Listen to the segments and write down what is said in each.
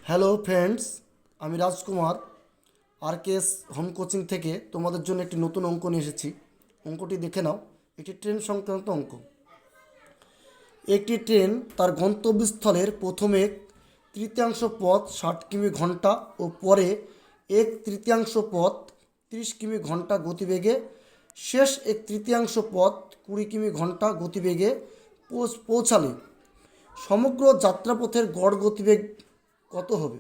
Hello friends, আমি রাজকুমার RKS home coaching থেকে তোমাদের জন্য একটি নতুন অঙ্ক নিয়ে এসেছি। অঙ্কটি দেখে নাও। এটি ট্রেন সংক্রান্ত অঙ্ক। একটি ট্রেন তার গন্তব্যস্থলের প্রথমে তৃতীয়াংশ পথ 60 কিমি ঘন্টা ও পরে এক তৃতীয়াংশ পথ 30 কিমি ঘন্টা গতিবেগে, শেষ এক তৃতীয়াংশ পথ 20 কিমি ঘন্টা গতিবেগে পৌঁছালে সমগ্র যাত্রাপথের গড় গতিবেগ কত হবে?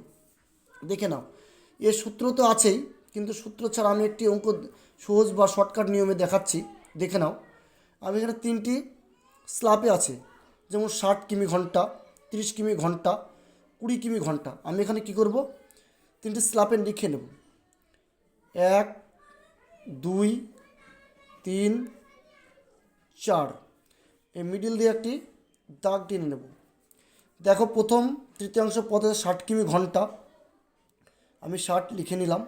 দেখে নাও। এর সূত্র তো আছেই, কিন্তু সূত্র ছাড়া আমি একটি অঙ্ক সহজ বা শর্টকাট নিয়মে দেখাচ্ছি। দেখে নাও। আমি এখানে তিনটি স্ল্যাপে আছে, যেমন 60 কিমি ঘন্টা, 30 কিমি ঘন্টা, 20 কিমি ঘন্টা। আমি এখানে কি করব, তিনটি স্ল্যাপে লিখে নেব 1 2 3 4। এই মিডিল দিয়ে একটি দাগ টেনে নেব। দেখো, প্রথম তৃতীয়াংশ পথে 60 কিমি ঘন্টা, আমি 60 লিখে নিলাম।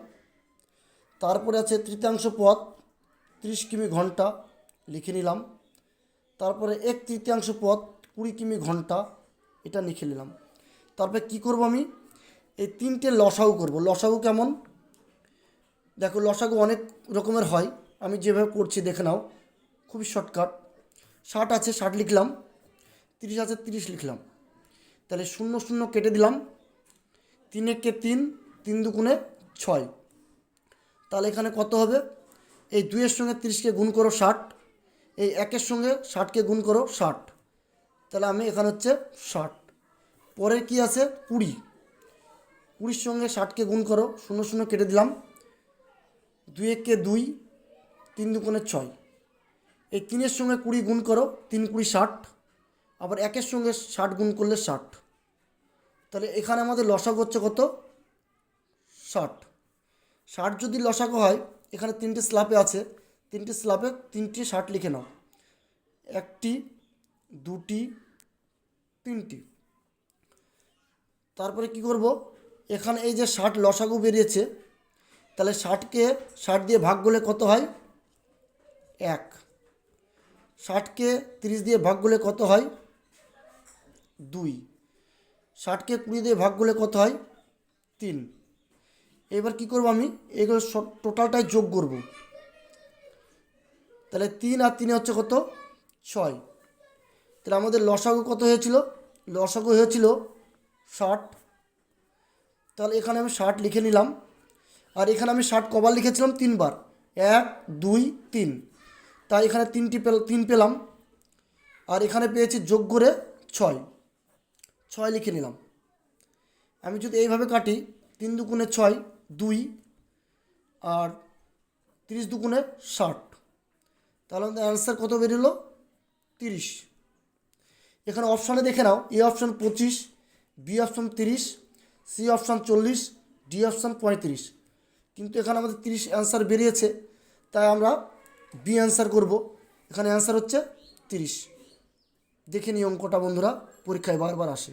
তারপরে আছে তৃতীয়াংশ পথ 30 কিমি ঘন্টা, লিখে নিলাম। তারপরে এক তৃতীয়াংশ পথ 20 কিমি ঘন্টা, এটা লিখে নিলাম। তারপরে কি করব, আমি এই তিনটে লসাগু করব। লসাগু কেমন? দেখো, লসাগু অনেক রকমের হয়, আমি যেভাবে করছি দেখে নাও, খুবই শর্টকাট। 60 আছে, 60 লিখলাম। 30 আছে, 30 লিখলাম। তাহলে 0 0 কেটে দিলাম। 3 একে 3, 3 দুগুণে 6। তাহলে এখানে কত হবে? এই 2-এর সঙ্গে 30কে গুণ করো 60, এই 1-এর সঙ্গে 60কে গুণ করো 60। তাহলে আমি এখানে হচ্ছে 60। পরে কি আছে? 20। 20-র সঙ্গে 60কে গুণ করো, 0 0 কেটে দিলাম। 2 একে 2, 3 দুগুণে 6। এই 3-এর সঙ্গে 20 গুণ করো, 3 20 60। আবার 1-এর সঙ্গে 60 গুণ করলে 60। তাহলে এখানে আমাদের লসাগু হচ্ছে কত? 60। 60 যদি লসাগু হয়, এখানে তিনটে স্ল্যাপে আছে, তিনটি স্ল্যাপে 3টি 60 লিখে নাও। 1টি, 2টি, 3টি। তারপরে কি করব, এখানে এই যে 60 লসাগু বেরিয়েছে, তাহলে 60কে 60 দিয়ে ভাগ করলে কত হয়? 1। 60কে 30 দিয়ে ভাগ করলে কত হয়? 2। 60কে 20 দিয়ে ভাগ করলে কত হয়? 3। এবার কি করব, আমি এগুলো টোটালটাই যোগ করব। তাহলে 3 আর 3 হচ্ছে কত? 6। তাহলে আমাদের লসাগু কত হয়েছিল? লসাগু হয়েছিল 60। তাহলে এখানে আমি 60 লিখে নিলাম। আর এখানে আমি 60 কবার লিখেছিলাম? 3বার। 1 2 3। তাই এখানে 3 পেলাম। আর এখানে পেয়েছি যোগ করে 6। 6 লিখে নিলাম। আমি যদি এইভাবে কাটি, 3 দুগুণে 6 2, আর 30 দুগুণে 60। তাহলে আমাদের অ্যান্সার কত বেরোলো? 30। এখানে অপশানে দেখে নাও, A option 25, B option 30, C option 40, D option 35। কিন্তু এখানে আমাদের 30 অ্যান্সার বেরিয়েছে, তাই আমরা বি অ্যান্সার করব। এখানে অ্যান্সার হচ্ছে 30। দেখে নিই অঙ্কটা বন্ধুরা, পরীক্ষায় বারবার আসে।